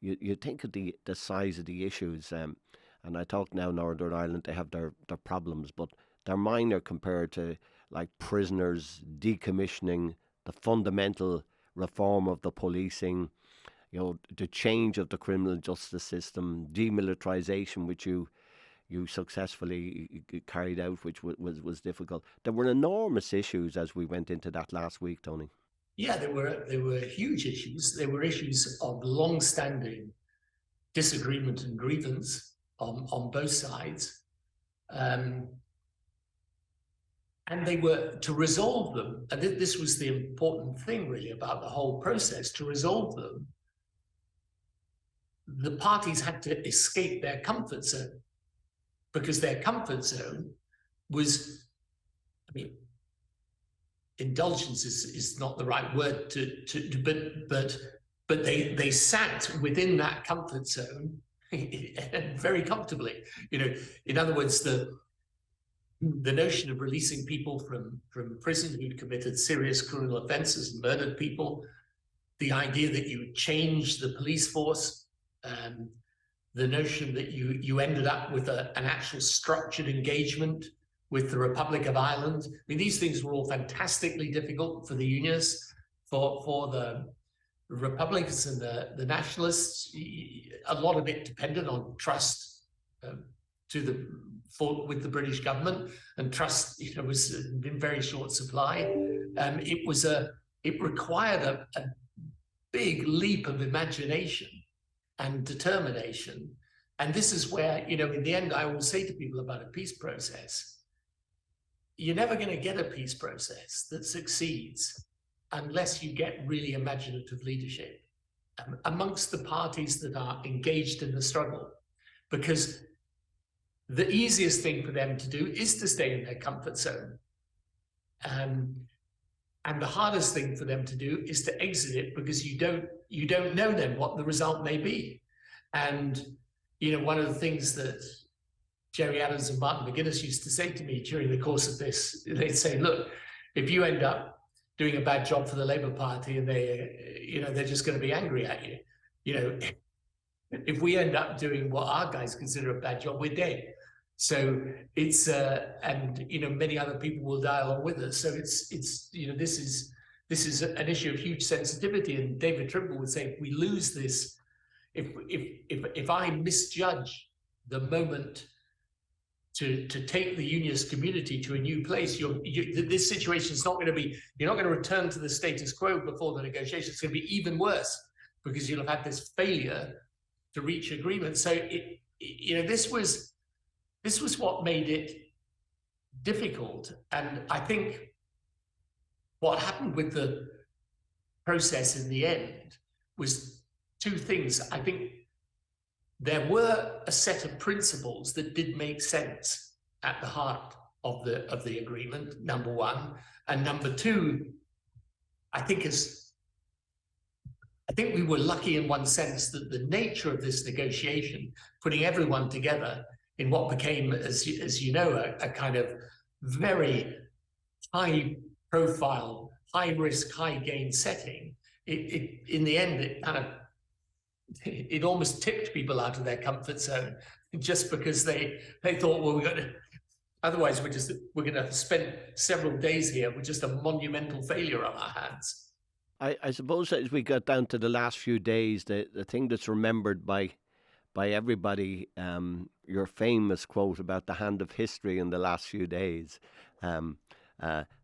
you think of the size of the issues, and I talk now Northern Ireland, they have their problems, but they're minor compared to like prisoners, decommissioning, the fundamental reform of the policing, the change of the criminal justice system, demilitarisation, which you successfully carried out, which was difficult. There were enormous issues as we went into that last week, Tony. Yeah, there were huge issues. There were issues of long-standing disagreement and grievance on both sides, um, and they were to resolve them. And this was the important thing, really, about the whole process. To resolve them, the parties had to escape their comfort zone, because their comfort zone was, I mean, indulgence is not the right word but they sat within that comfort zone very comfortably. In other words, the notion of releasing people from prison who'd committed serious criminal offences and murdered people, the idea that you change the police force, the notion that you ended up with an actual structured engagement with the Republic of Ireland. I mean, these things were all fantastically difficult for the Unionists, for the Republicans and the Nationalists. A lot of it depended on trust with the British government, and trust was in very short supply. It required a big leap of imagination and determination. And this is where, in the end, I always say to people about a peace process, you're never going to get a peace process that succeeds unless you get really imaginative leadership amongst the parties that are engaged in the struggle. Because the easiest thing for them to do is to stay in their comfort zone. And the hardest thing for them to do is to exit it, because you don't know then what the result may be. And one of the things that Gerry Adams and Martin McGuinness used to say to me during the course of this, they'd say, look, if you end up doing a bad job for the Labour Party and they're just going to be angry at you, if we end up doing what our guys consider a bad job, we're dead. So it's and many other people will die along with us. So it's this is an issue of huge sensitivity. And David Trimble would say, if we lose this, if I misjudge the moment to take the unionist community to a new place, this situation is not going to be, you're not going to return to the status quo before the negotiations. It's going to be even worse, because you'll have had this failure to reach agreement. So this was what made it difficult. And I think what happened with the process in the end was two things. I think there were a set of principles that did make sense at the heart of the agreement, number one. And number two, I think we were lucky in one sense that the nature of this negotiation, putting everyone together in what became, as you know, a kind of very high profile, high risk, high gain setting, in the end, it almost tipped people out of their comfort zone, just because they thought, well, otherwise we're going to spend several days here with just a monumental failure on our hands. I suppose as we got down to the last few days, the thing that's remembered by everybody, your famous quote about the hand of history in the last few days. And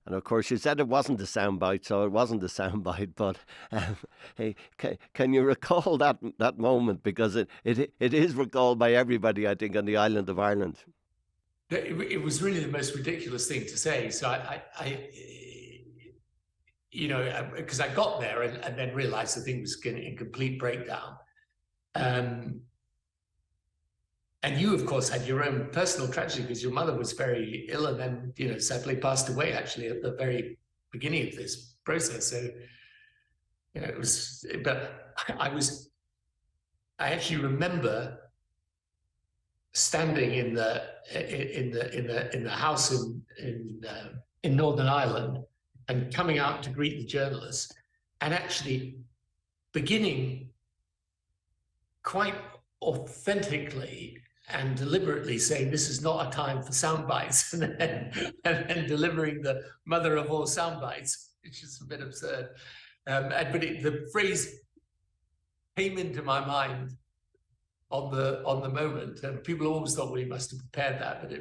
of course, you said it wasn't a soundbite, so it wasn't a soundbite. But hey, can you recall that moment? Because it is recalled by everybody, I think, on the island of Ireland. It was really the most ridiculous thing to say. So because I got there and then realized the thing was in complete breakdown. And you, of course, had your own personal tragedy, because your mother was very ill and then, sadly passed away actually at the very beginning of this process. So, it was, but I actually remember standing in the house in Northern Ireland and coming out to greet the journalists, and actually beginning quite authentically and deliberately saying this is not a time for sound bites, and then delivering the mother of all sound bites, which is a bit absurd. But the phrase came into my mind on the moment. People always thought, well, he must have prepared that, but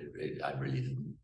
I really didn't.